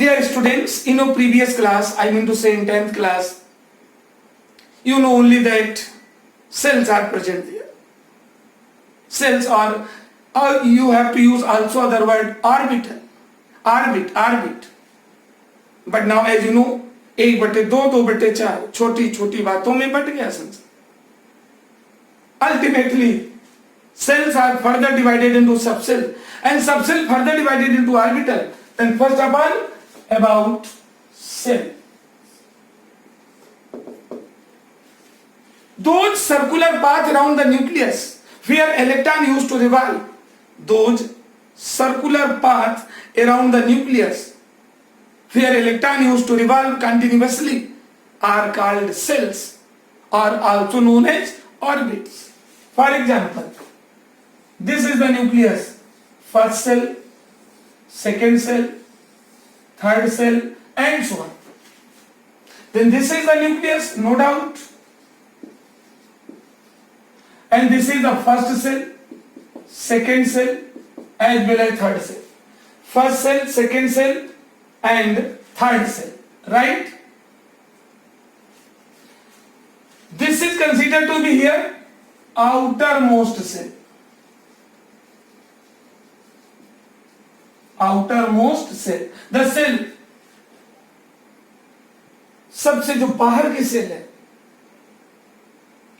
Dear students, in your previous class, I mean to say in 10th class, you know only that cells are present there. Cells are, or you have to use also other word orbital, orbit. But now as you know, 1/2, 2/4, छोटी छोटी बातों में but गया संसार. Ultimately, cells are further divided into subcell and subcell further divided into orbital. Then first of all, about cell. Those circular path around the nucleus where electron used to revolve, those circular path around the nucleus where electron used to revolve continuously are called cells or also known as orbits. For example, this is the nucleus, first cell, second cell, third cell and so on. Then this is the nucleus, no doubt. And this is the first cell, second cell as well as third cell. First cell, second cell and third cell, right? This is considered to be here outermost cell. Outermost cell. The cell सबसे जो बाहर की cell है.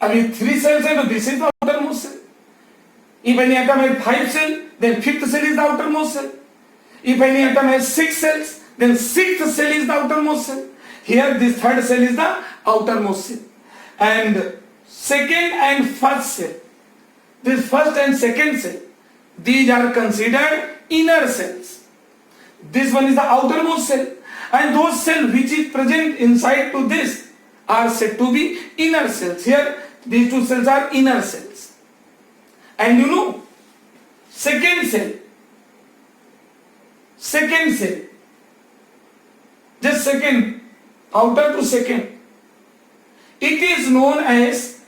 अभी 3 cells है तो this is the outermost cell. If any atom has 5 cells, then 5th cell is the outermost cell. If any atom has 6 cells, then 6th cell is the outermost cell. Here this third cell is the outermost cell. And second and first cell, this first and second cell, these are considered inner cells. This one is the outermost cell, and those cells which is present inside to this are said to be inner cells. Here these two cells are inner cells. And you know, second cell, just second, outer to second, it is known as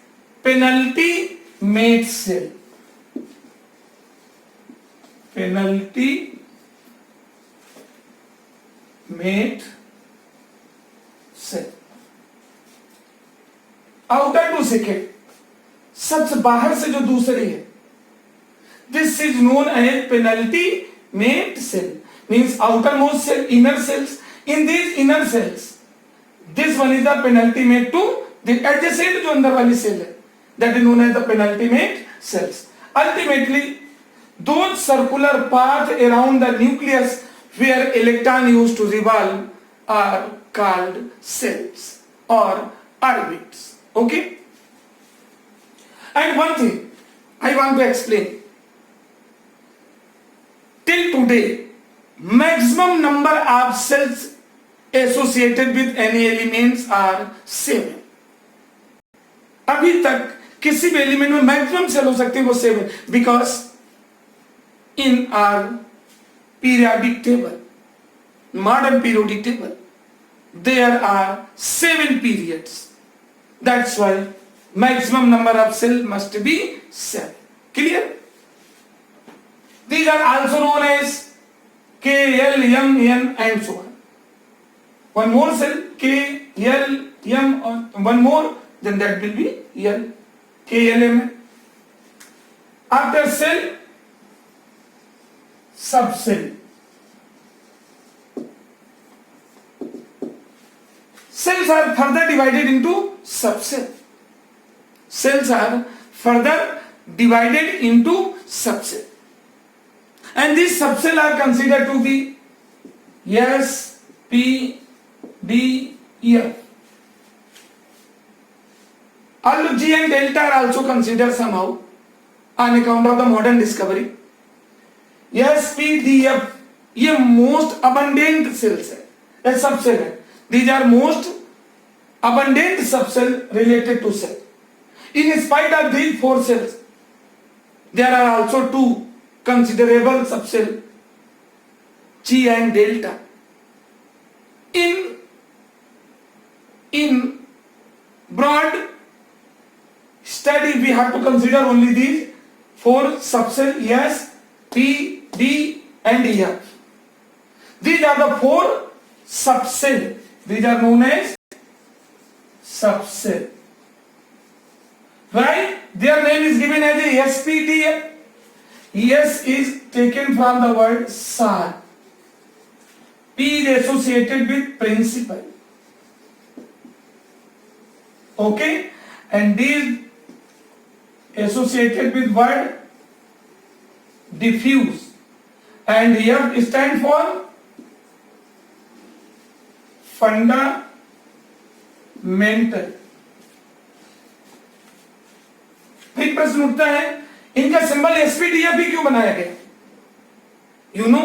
penultimate cell. Penultimate cell. Outer to second, सबसे बाहर से जो दूसरी है, this is known as penultimate cell. Means outermost cell, inner cells. In these inner cells, this one is the penultimate to the adjacent जो अंदर वाली cell है, that is known as the penultimate cells. Ultimately, those circular path around the nucleus where electron used to revolve are called cells or orbits. Okay? And one thing I want to explain. Till today, maximum number of cells associated with any elements are 7. अभी तक किसी भी element में maximum cell हो सकते हैं वो 7, because in our periodic table, modern periodic table, there are 7 periods. That's why maximum number of cells must be 7. Clear? These are also known as K, L, M, N and so on. One more cell, K, L, M, one more, then that will be L, K, L, M. After cell, subcell. Cells are further divided into subcell. Cells are further divided into subcell. And these subcell are considered to be S, P, D, F. Although G and delta are also considered somehow on account of the modern discovery. S, P, D, F, ये most abundant cells है, subcell है. These are most abundant subcell related to cell. In spite of these 4 cells, there are also 2 considerable subcell, G and delta. In broad study, we have to consider only these 4 subcell, S, P, D and F. These are the 4 subcell. These are known as subcell. Right? Their name is given as a SPDF. S is taken from the word SAR. P is associated with principal. Okay? And D is associated with word diffuse. And F stands for fundamental. फिर प्रश्न उठता है, इनका symbol SPDF ही क्यों बनाया गया? You know,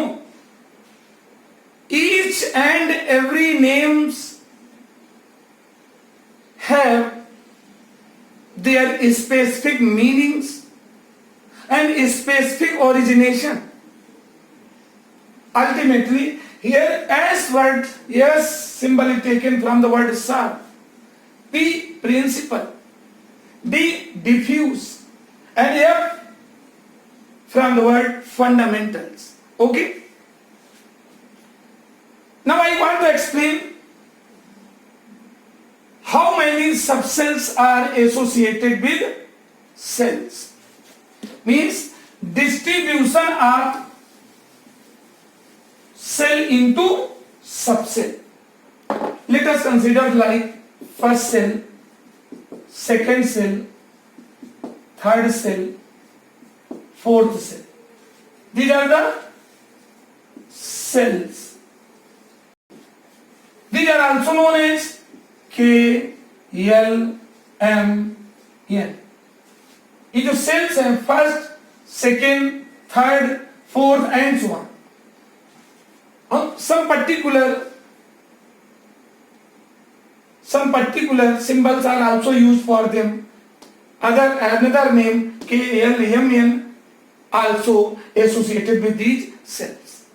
each and every names have their specific meanings and specific origination. Ultimately, here S word, S symbol is taken from the word SAR. P principal, D diffuse, and F from the word fundamentals. Okay? Now I want to explain how many subcells are associated with cells. Means distribution of cell into subcell. Let us consider like first cell, second cell, third cell, fourth cell. These are the cells. These are also known as K, L, M, N. ये जो sales हैं, first, second, third, fourth and so on. Some particular symbols are also used for them. Another name K, L, M, N also associated with these cells.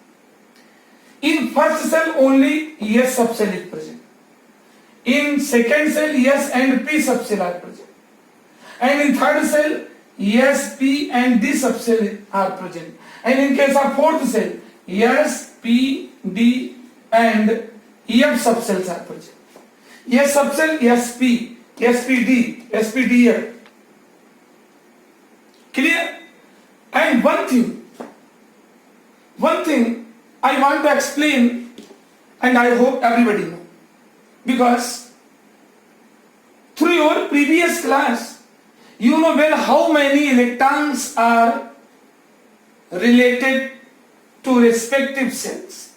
In first cell only S subcell is present. In second cell S and P subcell are present. And in third cell, S, P and D subcell are present. And in case of fourth cell, S, P, D and F subcells are present. S subcell, SP, SPD, SPDF. Clear? And one thing I want to explain, and I hope everybody know, because through your previous class, you know well how many electrons are related to respective cells.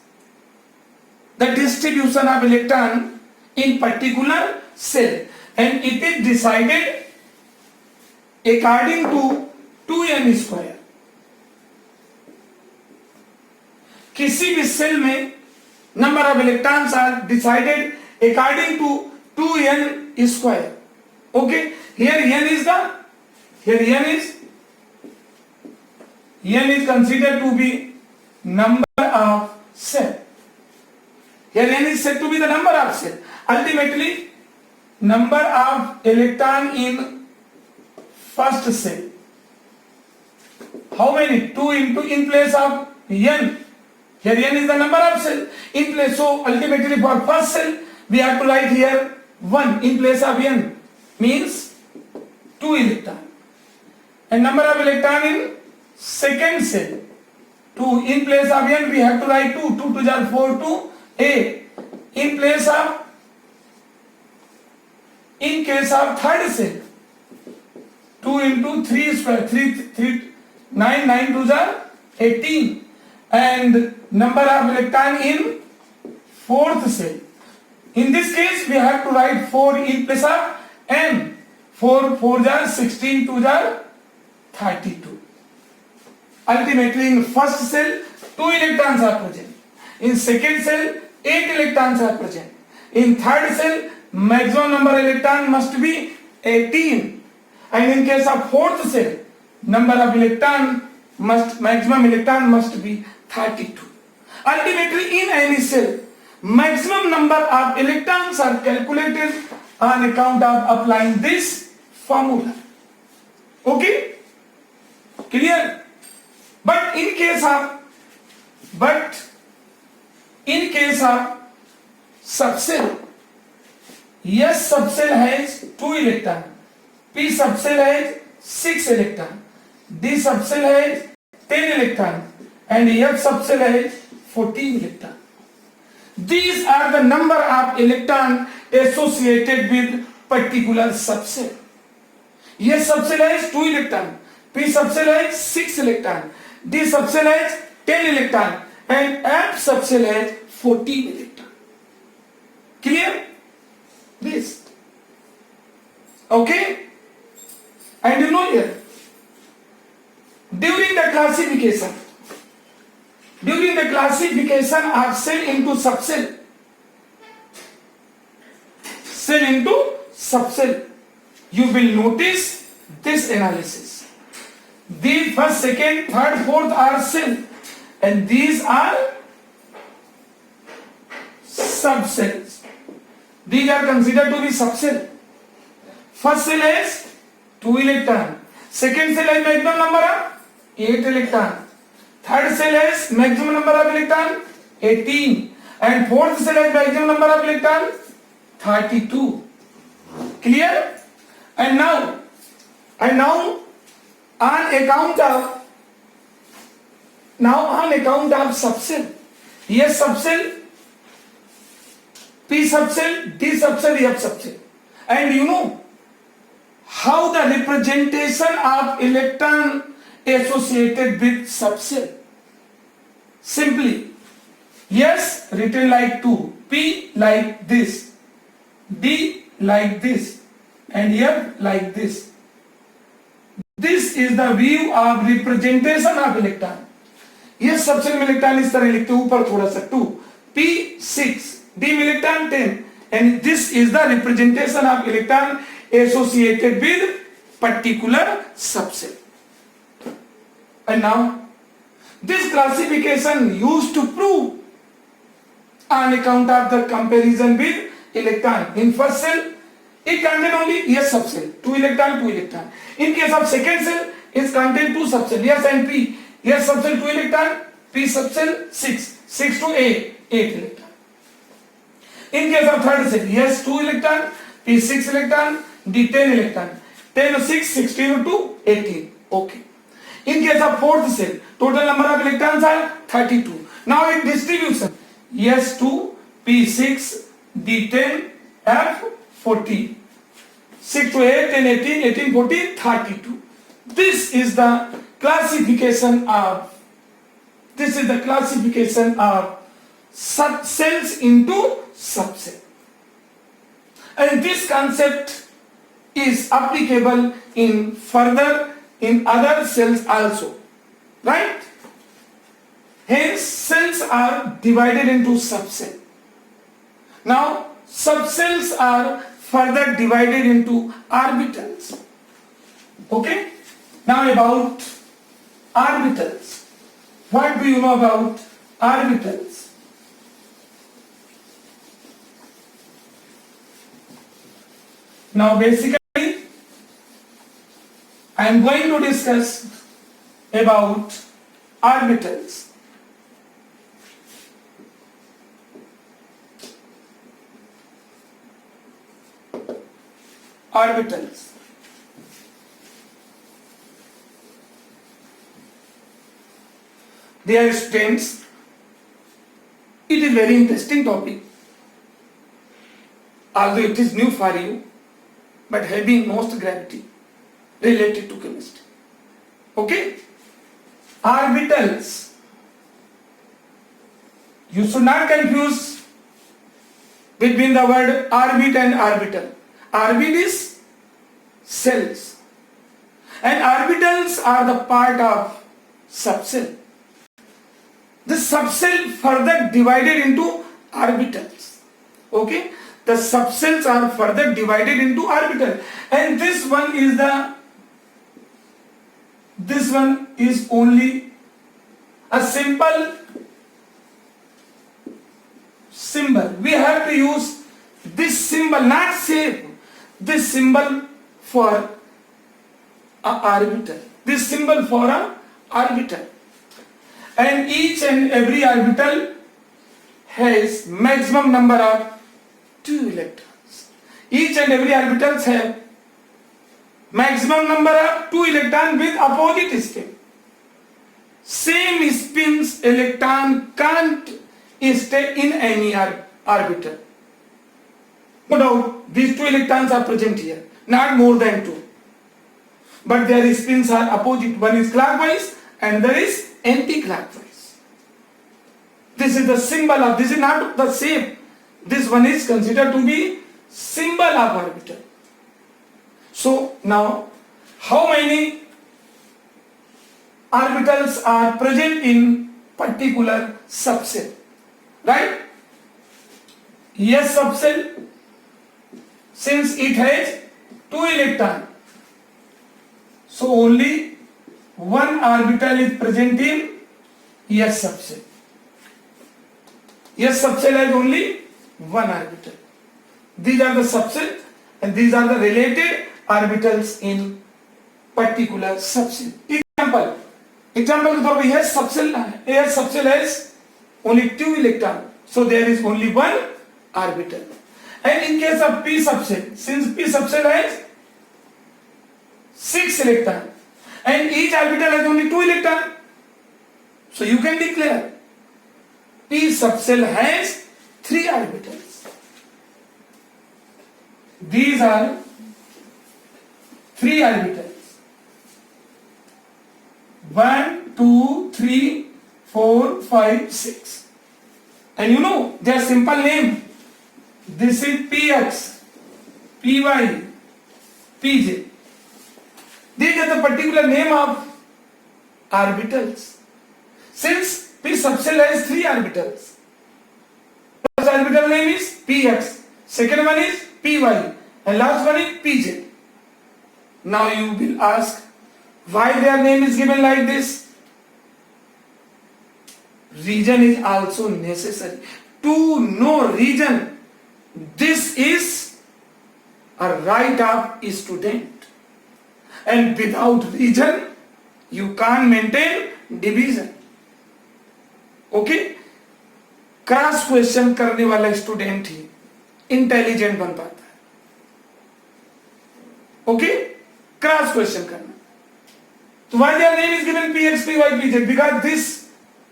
The distribution of electron in particular cell, and it is decided according to 2n square. किसी भी cell में number of electrons are decided according to 2n square. Okay, here n is considered to be number of cell. Here n is said to be the number of cell. Ultimately, number of electron in first cell. How many? 2 into in place of n. Here n is the number of cell in place. So ultimately for first cell we have to write here 1 in place of n. Means 2 electron. And number of electron in second cell, 2 in place of n we have to write 2. 2 to the 4 to 8. In place of, in case of third cell, 2 into 3 square, 9 to the 18. And number of electron in fourth cell. In this case we have to write 4 in place of n. 4 the 16 to the 32. Ultimately in first cell 2 electrons are present. In second cell 8 electrons are present. In third cell maximum number of electron must be 18. And in case of fourth cell number of maximum electron must be 32. Ultimately in any cell maximum number of electrons are calculated on account of applying this formula. Okay? Clear? But in case of subcell. S subcell has 2 electron. P subcell has 6 electron. D subcell has 10 electron. And F subcell has 14 electron. These are the number of electron associated with particular subcell. S subcell has 2 electron. P subcell has 6 electron. D subcell has 10 electron. And F subcell has 14 electron. Clear? This. Okay? And you know here, during the classification of cell into subcell, you will notice this analysis. These first, second, third, fourth are cell, and these are subcells. These are considered to be subcell. First cell has 2 electron. Second cell has maximum number of 8 electron. Third cell has maximum number of electron 18. And fourth cell has maximum number of electron 32. Clear? And now on account of subcell, S subcell, P subcell, D subcell, F subcell. And you know how the representation of electron associated with subcell. Simply, S written like 2, P like this, D like this, and F like this. This is the view of representation of electron. S subshell में electron इस तरह लिखते हैं, ऊपर थोड़ा सा 2, P 6, D में electron 10, and this is the representation of electron associated with particular subcell. And now this classification used to prove on account of the comparison with electron. In first cell, it contain only S subcell, 2 electron, 2 electron. In case of second cell, it contain 2 subcell, S and P. S subcell 2 electron, P subcell 6 to 8 electron. In case of third cell, S 2 electron, P 6 electron, D 10 electron. 10 to 6, 16 to 18. Okay. In case of fourth cell, total number of electrons are 32. Now in distribution, S 2, P 6, D 10, F 14. 6 to 8, 10, 18, 18, 14, 32. This is the classification of cells into subcell. And this concept is applicable in other cells also, right? Hence cells are divided into subcell. Now subcells are further divided into orbitals. Okay? Now about orbitals. What do you know about orbitals? Now basically I am going to discuss about orbitals. Orbitals. Dear students, it is very interesting topic, although it is new for you, but having most gravity related to chemistry. Okay? Orbitals. You should not confuse between the word orbit and orbital. Orbit is cells, and orbitals are the part of subcell. The subcell further divided into orbitals. Okay? The subcells are further divided into orbitals, and this one is only a simple symbol. We have to use this symbol, not shape, this symbol for a orbital. This symbol for a orbital. And each and every orbital has maximum number of 2 electrons. Each and every orbitals have maximum number of 2 electrons with opposite spin. Same spins electron can't stay in any orbital. No doubt these 2 electrons are present here, not more than 2. But their spins are opposite. One is clockwise and there is anti-clockwise. This is the symbol of, this is not the shape. This one is considered to be symbol of orbital. So now, how many orbitals are present in particular subcell? Right? S subcell, since it has 2 electrons, so only one orbital is present in S subcell. S subcell has only one orbital. These are the subcell and these are the related orbitals in particular subcell. Example के तौर पे यह subcell has only 2 electrons, so there is only one orbital. And in case of p subcell, since p subcell has 6 electrons and each orbital has only 2 electrons, so you can declare p subcell has 3 orbitals. These are 3 orbitals. 1, 2, 3, 4, 5, 6. And you know their simple name. This is px, py, pj. These are the particular name of orbitals. Since p subcell has 3 orbitals, first orbital name is px, second one is py, and last one is pj. Now you will ask, why their name is given like this? Reason is also necessary. To know reason, this is a right of a student. And without reason, you can't maintain division. Okay? Cross question करने वाला student ही intelligent बन पाता है. Okay, cross question करना. So why their name is given px, py, pz? Because this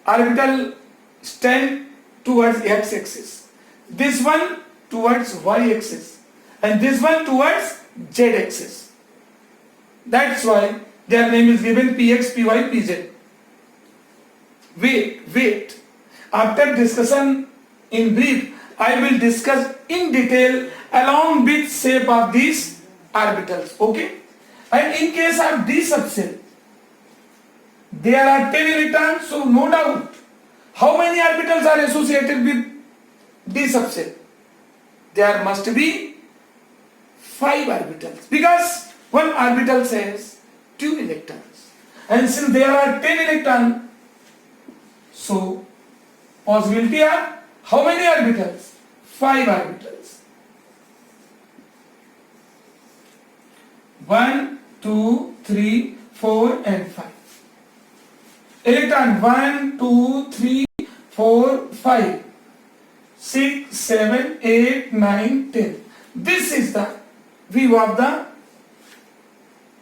orbital stand towards x-axis, this one towards y-axis, and this one towards z-axis. That's why their name is given px, py, pz. Wait. After discussion in brief, I will discuss in detail along with shape of these orbitals. Okay? And in case of d subcell, there are 10 electrons, so no doubt. How many orbitals are associated with d subcell? There must be 5 orbitals, because one orbital says 2 electrons. And since there are 10 electrons, so possibility of how many orbitals? 5 orbitals. 1, 2, 3, 4 and 5. Electron 1, 2, 3, 4, 5, 6, 7, 8, 9, 10. This is the view of the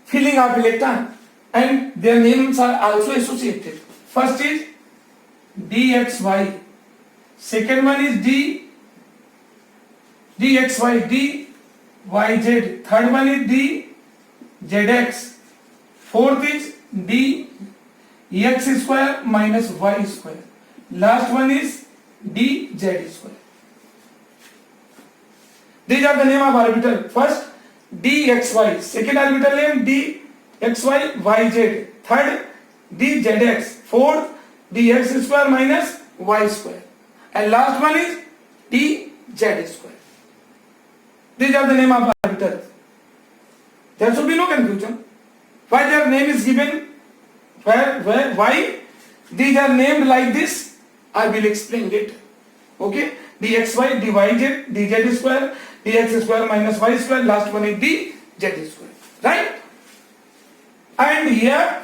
filling of electron, and their names are also associated. First is dxy, second one is dxy, dyz, third one is dzx, fourth is dx square minus y square, last one is dz square. These are the name of orbital. First dxy, second orbital name dxy, yz, third dzx, fourth dx square minus y square, and last one is dz square. These are the name of orbitals. There should be no confusion. Why their name is given? Why these are named like this? I will explain later. Okay? dxy, dyz, dz square, dx square minus y square, last one is dz square. Right? And here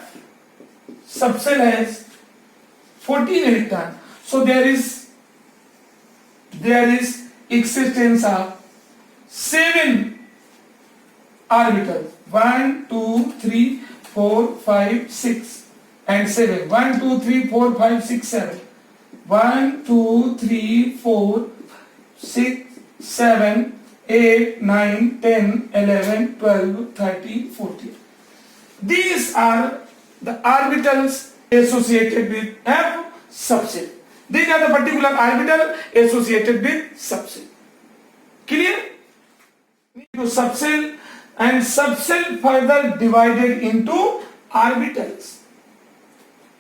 subcell has 14 electrons. So there is existence of 7 orbitals. 1, 2, 3, 4, 5, 6 and 7. 1, 2, 3, 4, 5, 6, 7. 1, 2, 3, 4, 6, 7, 8, 9, 10, 11, 12, 13, 14. These are the orbitals associated with F subshell. These are the particular orbital associated with subshell. Clear? To subshell, and subshell further divided into orbitals.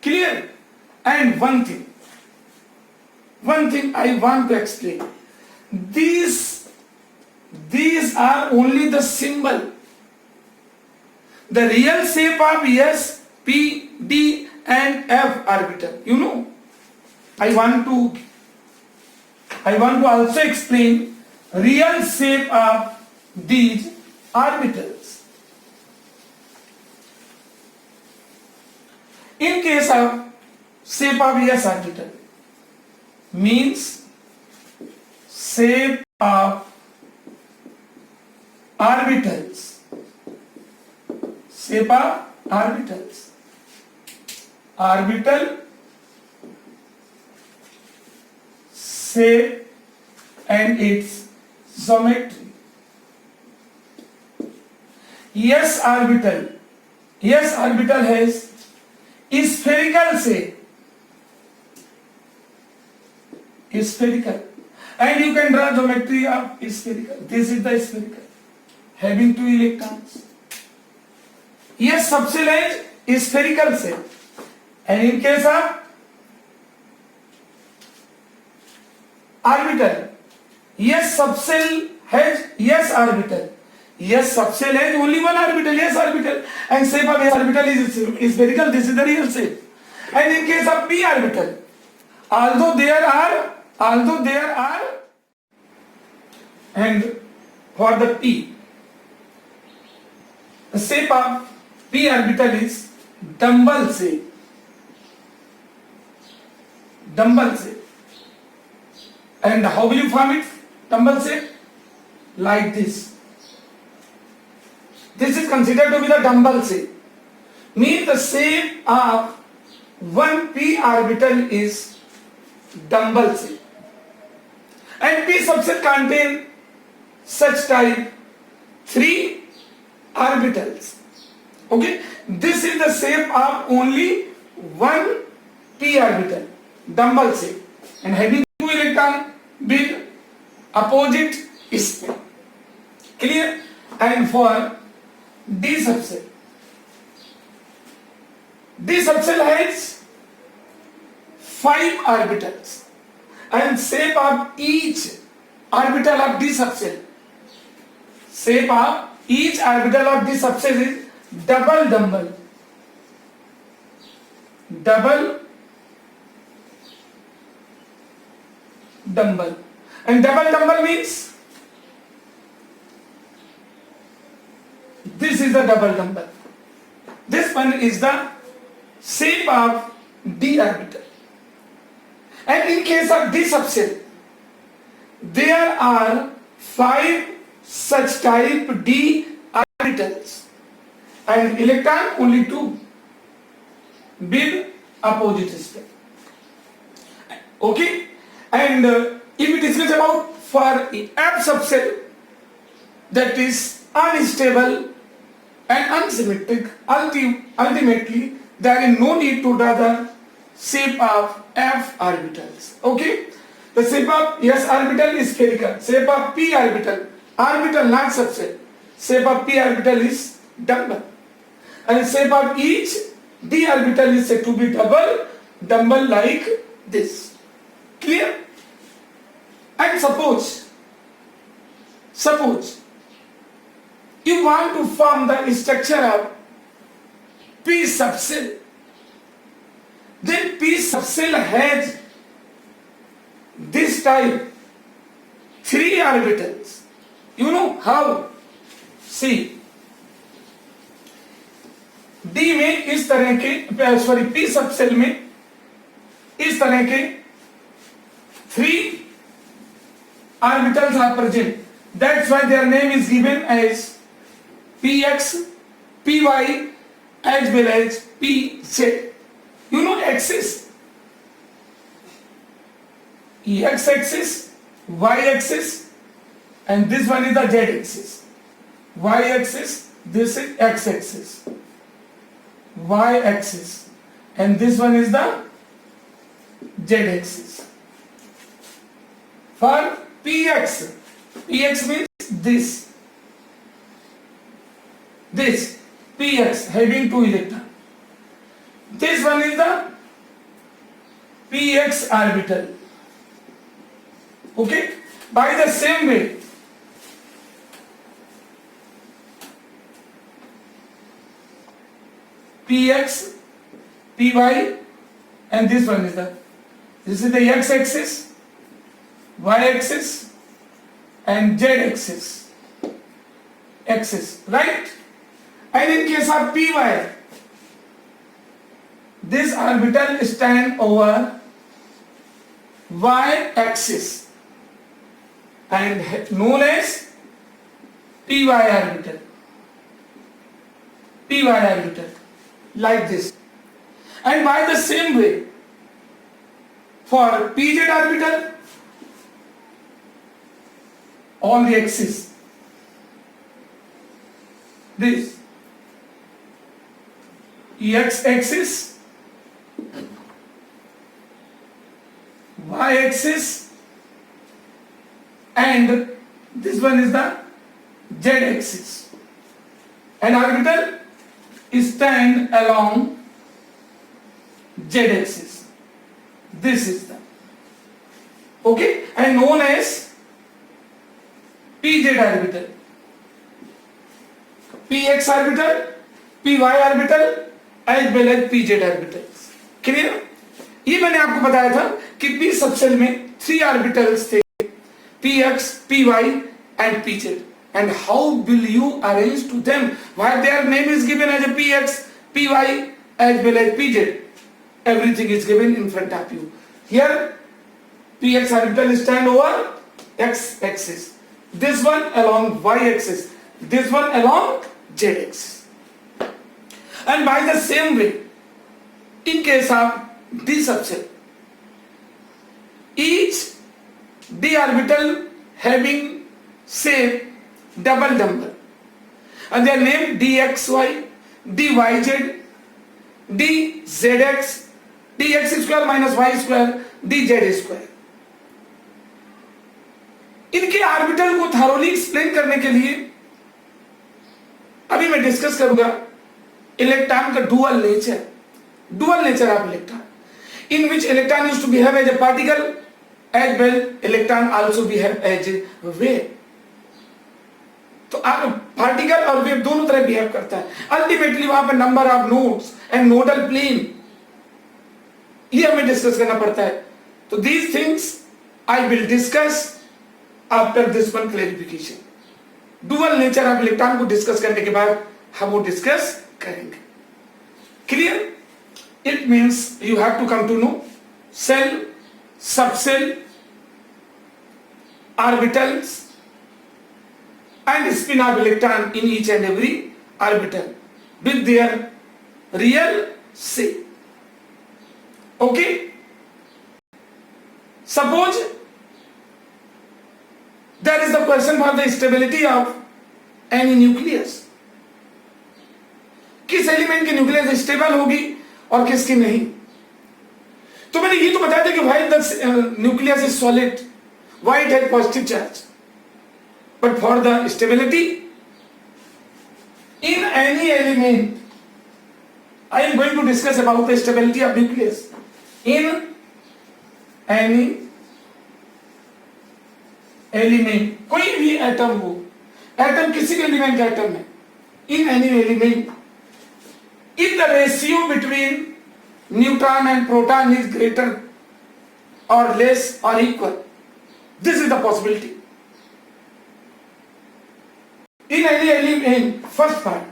Clear? And one thing I want to explain. These are only the symbol. The real shape of S, P, D and F orbital. You know, I want to also explain real shape of these orbitals. In case of shape of S orbital, means shape of orbitals. Shape of orbitals. Orbital shape and its geometry. S orbital has spherical shape. Spherical. And you can draw geometry of spherical. This is the spherical, having 2 electrons. S subshell has spherical shape. And in case of orbital, S subshell has S orbital. S subshell has only one orbital, S orbital. And shape of S orbital is spherical. This is the real shape. And in case of P orbital, although there are, and for the P, the shape of P orbital is dumbbell shape. Dumbbell shape. And how will you form it? Dumbbell shape? Like this. This is considered to be the dumbbell shape. Means the shape of one P orbital is dumbbell shape. And P subset contain such type 3 orbitals. Okay, this is the shape of only one P orbital, dumbbell shape, and having 2 electrons with opposite spin. Clear? And for D subset has 5 orbitals, and shape of each orbital of D subset, shape of each orbital of D subset is double dumbbell. And double dumbbell means this is the double dumbbell. This one is the shape of D orbital. And in case of D subset, there are 5 such type D orbitals, and electron only 2 with opposite spin. Okay, and if we discuss about for F subset, that is unstable and unsymmetric, ultimately there is no need to draw the shape of F orbitals. Okay, the shape of S orbital is spherical. Shape of P orbital not subset. Shape of P orbital is dumbbell, and shape of each D orbital is said to be dumbbell like this. Clear? And suppose you want to form the structure of P subshell, then P subshell has this type 3 orbitals. You know how? See, D में इस तरह के, sorry P subshell में इस तरह के 3 orbitals are present. That's why their name is given as Px, Py as well as Pz. You know axis. X axis, Y axis, and this one is the Z axis. Y axis, this is X axis. Y axis, and this one is the Z axis. For Px, Px means this Px having 2 electrons. This one is the Px orbital. Okay, by the same way, Px, Py, and this one is this is the X axis, Y axis, and Z axis, right? And in case of Py, this orbital stand over Y axis and known as Py orbital. Py orbital, like this. And by the same way, for Pz orbital, on the axis, this X axis, Y axis, and this one is the Z axis. An orbital stand along Z axis. This is the okay, and known as Pz orbital. Px orbital, Py orbital, as well as Pz orbitals. Clear? ये मैंने आपको बताया था कि p subshell में 3 orbitals थे, Px, Py and Pz. And how will you arrange to them? Why their name is given as a Px, Py as well as Pz? Everything is given in front of you. Here Px orbital stand over X axis. This one along Y axis. This one along Z axis. And by the same way, in case of d subset, each d orbital having shape double number, and they are named dxy, dyz, dzx, dx square minus y square, dz square. इनके orbital को thoroughly explain करने के लिए अभी मैं discuss करूंगा electron का dual nature of electron, in which electron used to behave as a particle as well electron also behave as a wave. तो पार्टिकल और वेव दोनों तरह बिहेव करता है. अल्टीमेटली वहां पर number of nodes and nodal plane ये हमें डिस्कस करना पड़ता है. तो these things I will discuss after this one clarification. Dual nature of electron को डिस्कस करने के बाद हम वो डिस्कस करेंगे. Clear? It means you have to come to know cell, subcell, orbitals and spin of electron in each and every orbital with their real shape. Okay? Suppose there is the question for the stability of any nucleus. किस element की nucleus stable होगी और किसकी नहीं. तो मैंने ये तो बताया था कि why the nucleus is solid, why it has positive charge, but for the stability in any element I am going to discuss about the stability of nucleus in any element. कोई भी एटम हो, atom किसी भी element का atom है, इन any element if the ratio between neutron and proton is greater or less or equal, this is the possibility. In any element, first part,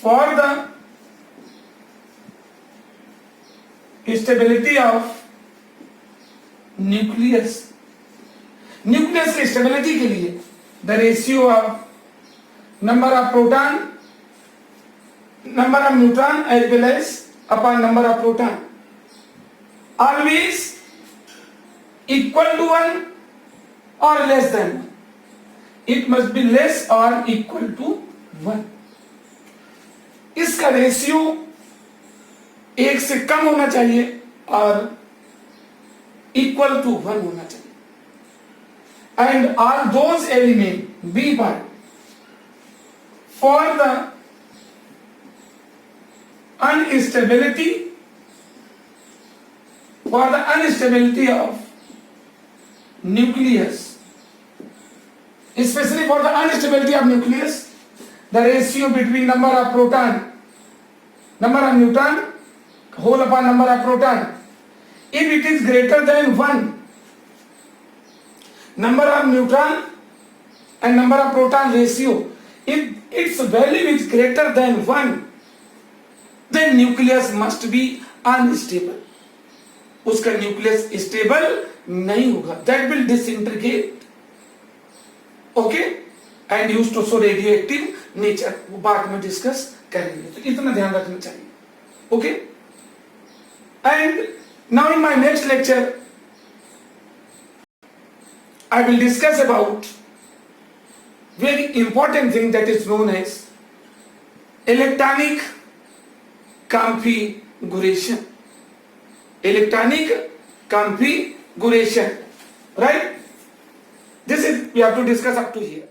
for the stability of nucleus, nucleus की stability के लिए the ratio of number of proton, number of neutron as well as upon number of proton always equal to 1 or less than 1. It must be less or equal to 1. इसका ratio 1 से कम होना चाहिए और equal to 1 होना चाहिए. And all those elements B part for the instability of nucleus, especially for the instability of nucleus, the ratio between number of proton, number of neutron whole upon number of proton, if it is greater than 1, number of neutron and number of proton ratio, if its value is greater than 1, then nucleus must be unstable. उसका nucleus stable नहीं होगा, that will disintegrate, okay, and used to show radio active nature, वो बाद में discuss करेंगे, तो इतना ध्यान रखना चाहिए, okay. And now in my next lecture I will discuss about very important thing that is known as electronic configuration. Electronic configuration, right? This is we have to discuss up to here.